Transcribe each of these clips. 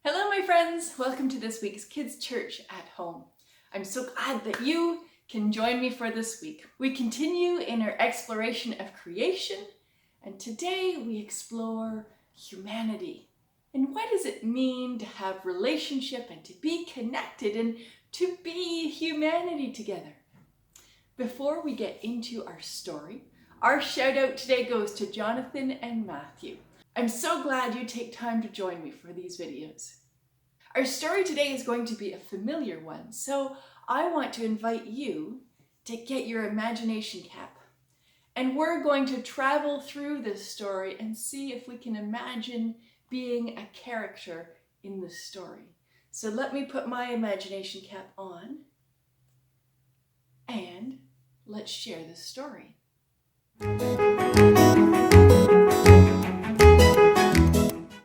Hello my friends, welcome to this week's Kids Church at Home. I'm so glad that you can join me for this week. We continue in our exploration of creation, and today we explore humanity. And what does it mean to have relationship and to be connected and to be humanity together? Before we get into our story, our shout out today goes to Jonathan and Matthew. I'm so glad you take time to join me for these videos. Our story today is going to be a familiar one, so I want to invite you to get your imagination cap. And we're going to travel through this story and see if we can imagine being a character in the story. So let me put my imagination cap on and let's share this story.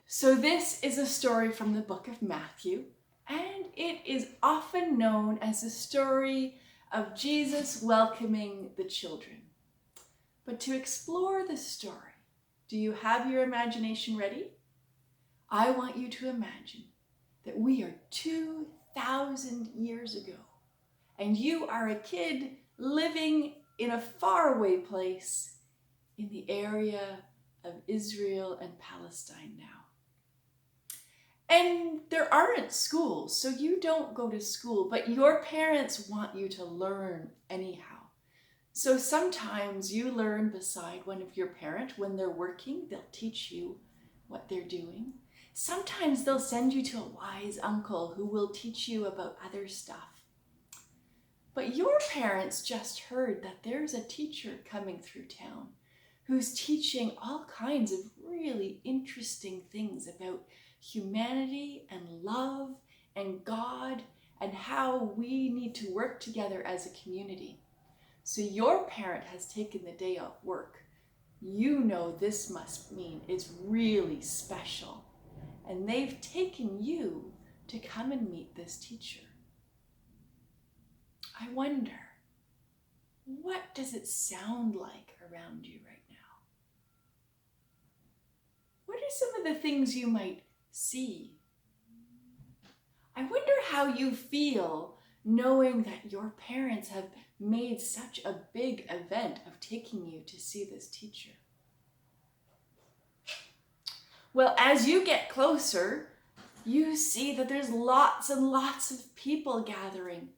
So this is a story from the book of Matthew, and it is often known as the story of Jesus welcoming the children. But to explore the story, do you have your imagination ready? I want you to imagine that we are 2,000 years ago, and you are a kid living in a faraway place in the area of Israel and Palestine now. And there aren't schools, so you don't go to school, but your parents want you to learn anyhow. So sometimes you learn beside one of your parents. When they're working, they'll teach you what they're doing. Sometimes they'll send you to a wise uncle who will teach you about other stuff. But your parents just heard that there's a teacher coming through town who's teaching all kinds of really interesting things about humanity and love and God and how we need to work together as a community. So your parent has taken the day off work. You know this must mean it's really special. And they've taken you to come and meet this teacher. I wonder, what does it sound like around you right now? What are some of the things you might see? I wonder how you feel knowing that your parents have made such a big event of taking you to see this teacher. Well, as you get closer, you see that there's lots and lots of people gathering.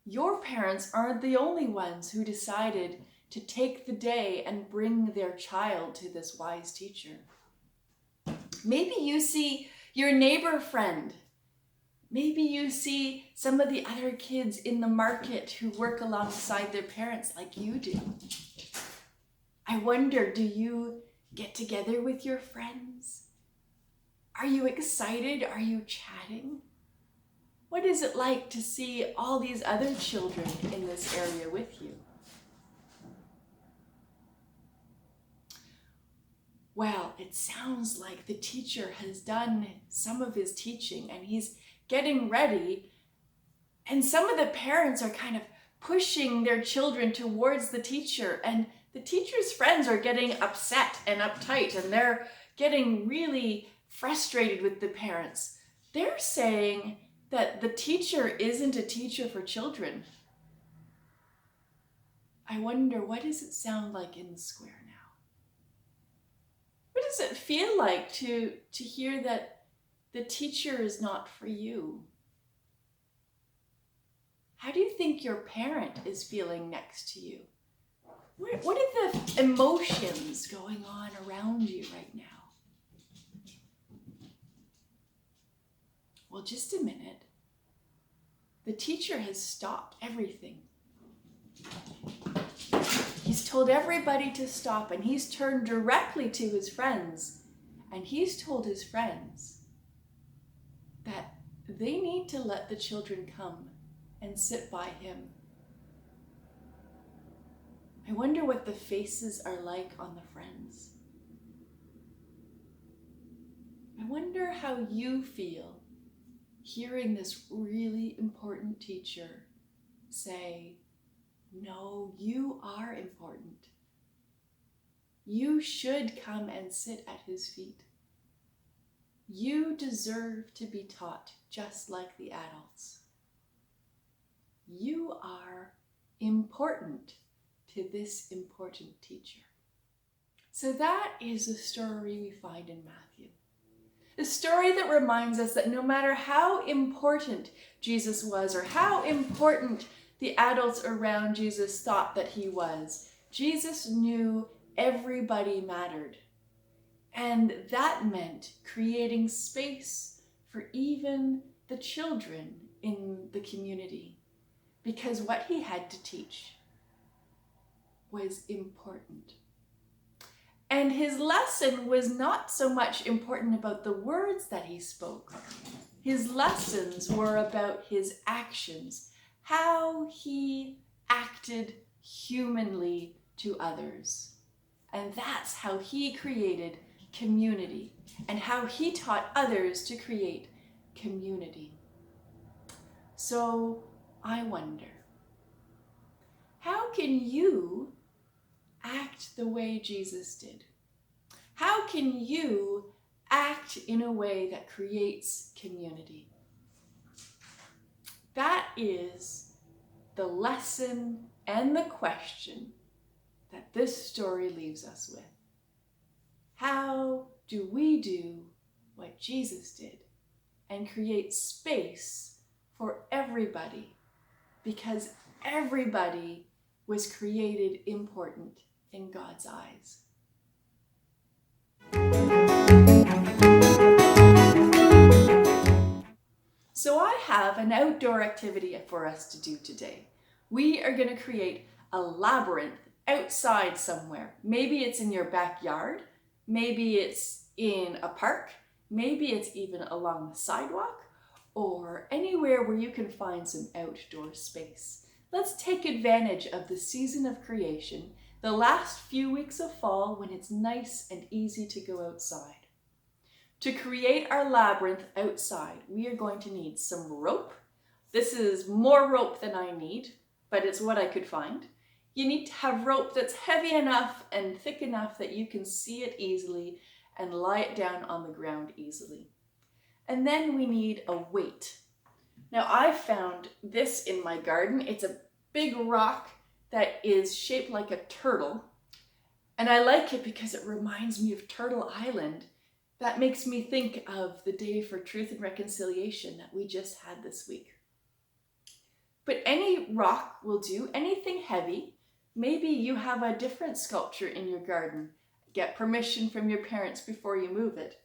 Your parents aren't the only ones who decided to take the day and bring their child to this wise teacher. Maybe you see your neighbor friend. Maybe you see some of the other kids in the market who work alongside their parents like you do. I wonder, do you get together with your friends? Are you excited? Are you chatting? What is it like to see all these other children in this area with you? Well, it sounds like the teacher has done some of his teaching and he's getting ready, and some of the parents are kind of pushing their children towards the teacher, and the teacher's friends are getting upset and uptight, and they're getting really frustrated with the parents. They're saying that the teacher isn't a teacher for children. I wonder, what does it sound like in the square now? What does it feel like to hear that the teacher is not for you? How do you think your parent is feeling next to you? What are the emotions going on around you right now? Well, just a minute. The teacher has stopped everything. He's told everybody to stop, and he's turned directly to his friends, and he's told his friends that they need to let the children come and sit by him. I wonder what the faces are like on the friends. I wonder how you feel hearing this really important teacher say, No, you are important. You should come and sit at his feet. You deserve to be taught just like the adults. You are important to this important teacher. So that is the story we find in Matthew. The story that reminds us that no matter how important Jesus was or how important the adults around Jesus thought that he was, Jesus knew everybody mattered. And that meant creating space for even the children in the community, because what he had to teach was important. And his lesson was not so much important about the words that he spoke. His lessons were about his actions, how he acted humanly to others. And that's how he created community and how he taught others to create community. So I wonder, how can you act the way Jesus did? How can you act in a way that creates community? That is the lesson and the question that this story leaves us with. How do we do what Jesus did and create space for everybody? Because everybody was created important in God's eyes. So I have an outdoor activity for us to do today. We are going to create a labyrinth outside somewhere. Maybe it's in your backyard, maybe it's in a park, maybe it's even along the sidewalk, or anywhere where you can find some outdoor space. Let's take advantage of the season of creation, the last few weeks of fall when it's nice and easy to go outside. To create our labyrinth outside, we are going to need some rope. This is more rope than I need, but it's what I could find. You need to have rope that's heavy enough and thick enough that you can see it easily and lie it down on the ground easily. And then we need a weight. Now I found this in my garden. It's a big rock that is shaped like a turtle. And I like it because it reminds me of Turtle Island. That makes me think of the Day for Truth and Reconciliation that we just had this week. But any rock will do, anything heavy. Maybe you have a different sculpture in your garden. Get permission from your parents before you move it.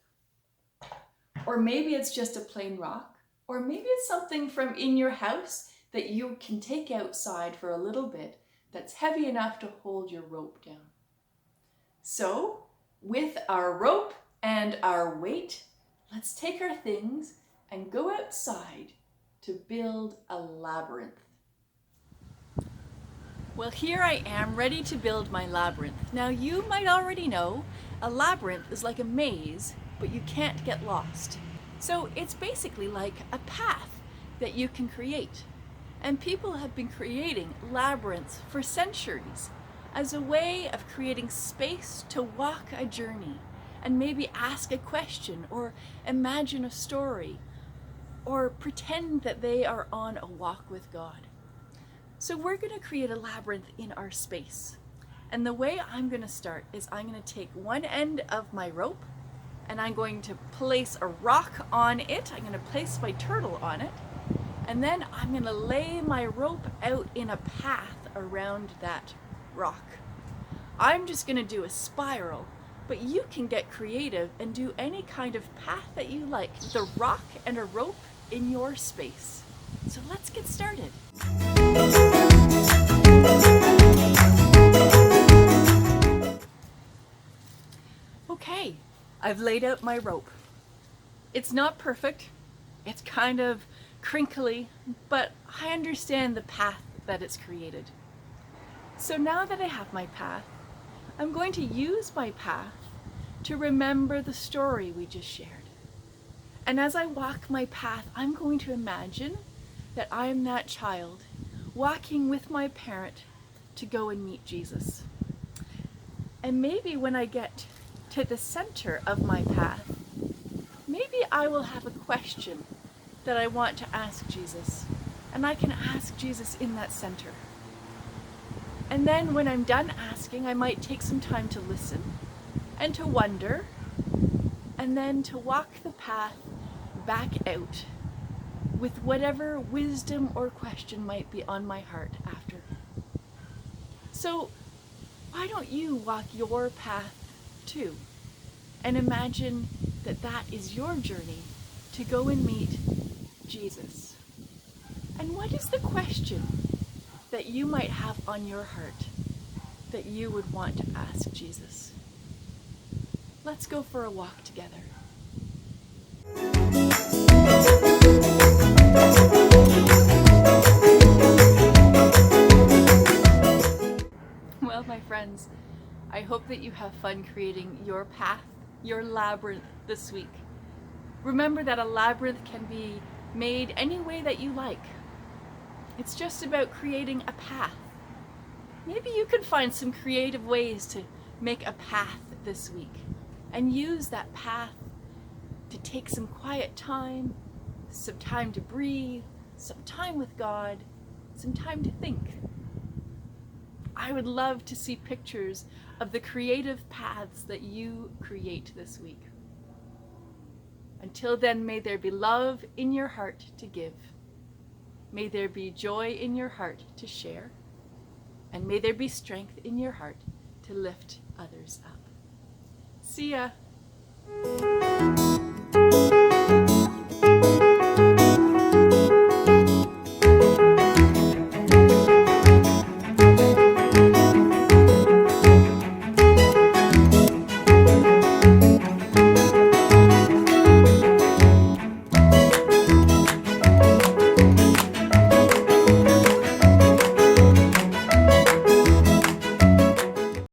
Or maybe it's just a plain rock. Or maybe it's something from in your house that you can take outside for a little bit that's heavy enough to hold your rope down. So, with our rope and our weight, let's take our things and go outside to build a labyrinth. Well, here I am ready to build my labyrinth. Now you might already know a labyrinth is like a maze, but you can't get lost. So it's basically like a path that you can create. And people have been creating labyrinths for centuries as a way of creating space to walk a journey and maybe ask a question or imagine a story or pretend that they are on a walk with God. So we're going to create a labyrinth in our space. And the way I'm going to start is I'm going to take one end of my rope and I'm going to place a rock on it. I'm going to place my turtle on it. And then I'm going to lay my rope out in a path around that rock. I'm just going to do a spiral, but you can get creative and do any kind of path that you like with a rock and a rope in your space. So let's get started. Okay, I've laid out my rope. It's not perfect. It's kind of crinkly, but I understand the path that it's created. So now that I have my path, I'm going to use my path to remember the story we just shared. And as I walk my path, I'm going to imagine that I am that child walking with my parent to go and meet Jesus. And maybe when I get to the center of my path, maybe I will have a question that I want to ask Jesus, and I can ask Jesus in that center. And then when I'm done asking, I might take some time to listen and to wonder, and then to walk the path back out with whatever wisdom or question might be on my heart after. So why don't you walk your path too, and imagine that that is your journey to go and meet Jesus? And what is the question that you might have on your heart that you would want to ask Jesus? Let's go for a walk together. Well, my friends, I hope that you have fun creating your path, your labyrinth this week. Remember that a labyrinth can be made any way that you like. It's just about creating a path. Maybe you can find some creative ways to make a path this week and use that path to take some quiet time, some time to breathe, some time with God, some time to think. I would love to see pictures of the creative paths that you create this week. Until then, may there be love in your heart to give. May there be joy in your heart to share. And may there be strength in your heart to lift others up. See ya!